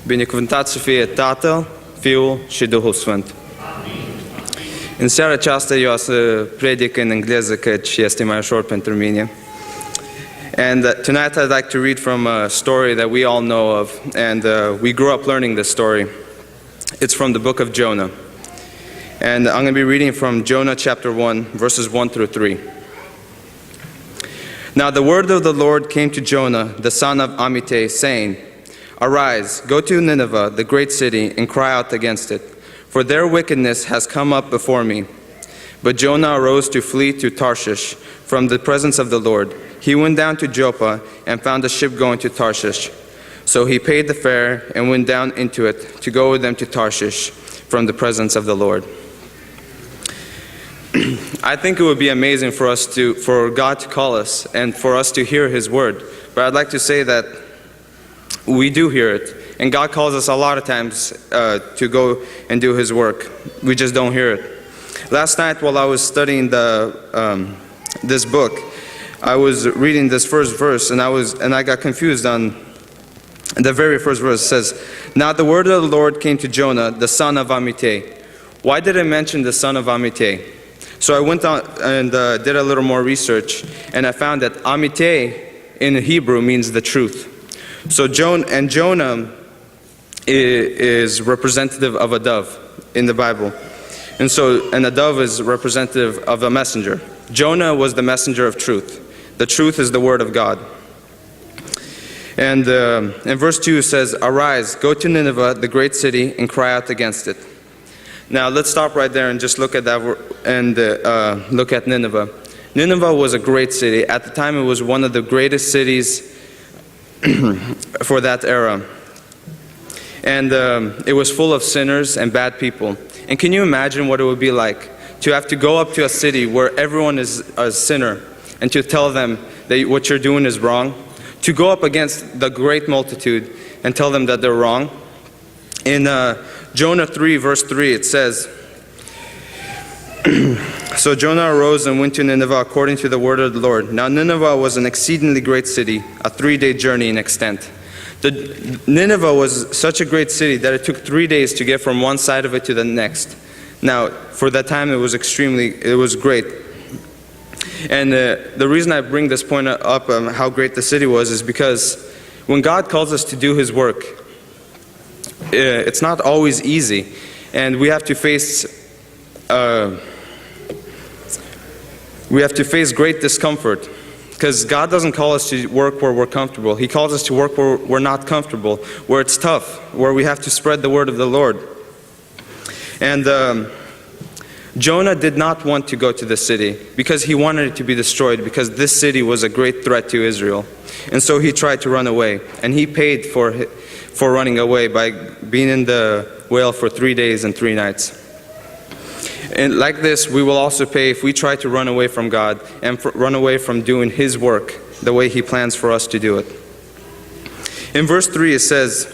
Binecuvântat să fie Tatăl, Fiul și Duhul Sfânt. În seara aceasta eu o să predic în engleză, căci este mai ușor pentru mine. And tonight I'd like to read from a story that we all know of, and we grew up learning this story. It's from the book of Jonah. And I'm going to be reading from Jonah chapter 1, verses 1 through 3. Now the word of the Lord came to Jonah, the son of Amittai, saying, Arise, go to Nineveh, the great city, and cry out against it, for their wickedness has come up before me. But Jonah arose to flee to Tarshish from the presence of the Lord. He went down to Joppa and found a ship going to Tarshish. So he paid the fare and went down into it to go with them to Tarshish from the presence of the Lord. I think it would be amazing for God to call us and for us to hear His word. But I'd like to say that we do hear it, and God calls us a lot of times to go and do His work. We just don't hear it. Last night, while I was studying this book, I was reading this first verse, and I got confused on the very first verse. It says, "Now the word of the Lord came to Jonah, the son of Amittai." Why did it mention the son of Amittai? So I went on and did a little more research, and I found that Amittai in Hebrew means the truth. So Jonah is representative of a dove in the Bible. And a dove is representative of a messenger. Jonah was the messenger of truth. The truth is the word of God. And in verse 2 it says, Arise, go to Nineveh, the great city, and cry out against it. Now let's stop right there and just look at that and look at Nineveh. Nineveh was a great city. At the time it was one of the greatest cities for that era. And it was full of sinners and bad people. And can you imagine what it would be like to have to go up to a city where everyone is a sinner and to tell them that what you're doing is wrong? To go up against the great multitude and tell them that they're wrong? In Jonah 3 verse 3 it says, So Jonah arose and went to Nineveh according to the word of the Lord. Now Nineveh was an exceedingly great city, a 3-day journey in extent. Nineveh was such a great city that it took 3 days to get from one side of it to the next. Now, for that time it was great. And the reason I bring this point up, how great the city was, is because when God calls us to do His work, it's not always easy. And we have to face great discomfort, because God doesn't call us to work where we're comfortable. He calls us to work where we're not comfortable, where it's tough, where we have to spread the word of the Lord. And Jonah did not want to go to the city because he wanted it to be destroyed, because this city was a great threat to Israel. And so he tried to run away, and he paid for running away by being in the whale for 3 days and 3 nights. And like this, we will also pay if we try to run away from God and run away from doing His work the way He plans for us to do it. In verse 3 it says,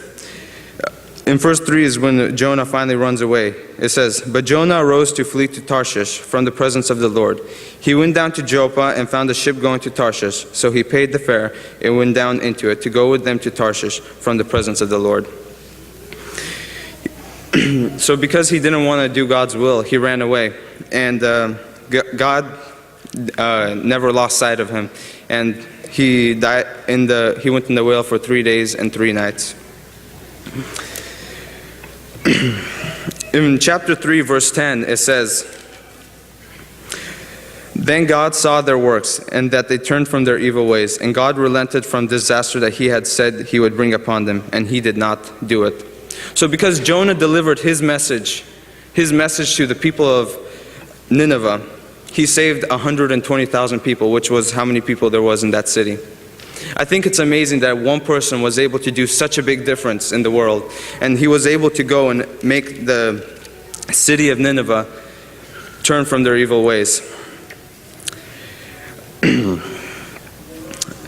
in verse 3 is when Jonah finally runs away. It says, But Jonah arose to flee to Tarshish from the presence of the Lord. He went down to Joppa and found a ship going to Tarshish. So he paid the fare and went down into it to go with them to Tarshish from the presence of the Lord. So because he didn't want to do God's will, he ran away. And God never lost sight of him. And he went in the whale for 3 days and 3 nights. In chapter 3 verse 10 it says, Then God saw their works, and that they turned from their evil ways, and God relented from disaster that He had said He would bring upon them, and He did not do it. So because Jonah delivered his message to the people of Nineveh, he saved 120,000 people, which was how many people there was in that city. I think it's amazing that one person was able to do such a big difference in the world, and he was able to go and make the city of Nineveh turn from their evil ways.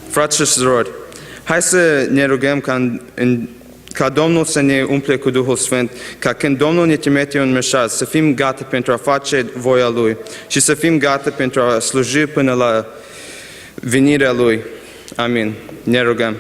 Frați și surori, hai să ne rugăm ca Domnul să ne umple cu Duhul Sfânt, ca când Domnul ne trimite un mesaj, să fim gata pentru a face voia Lui și să fim gata pentru a sluji până la venirea Lui. Amin. Ne rugăm.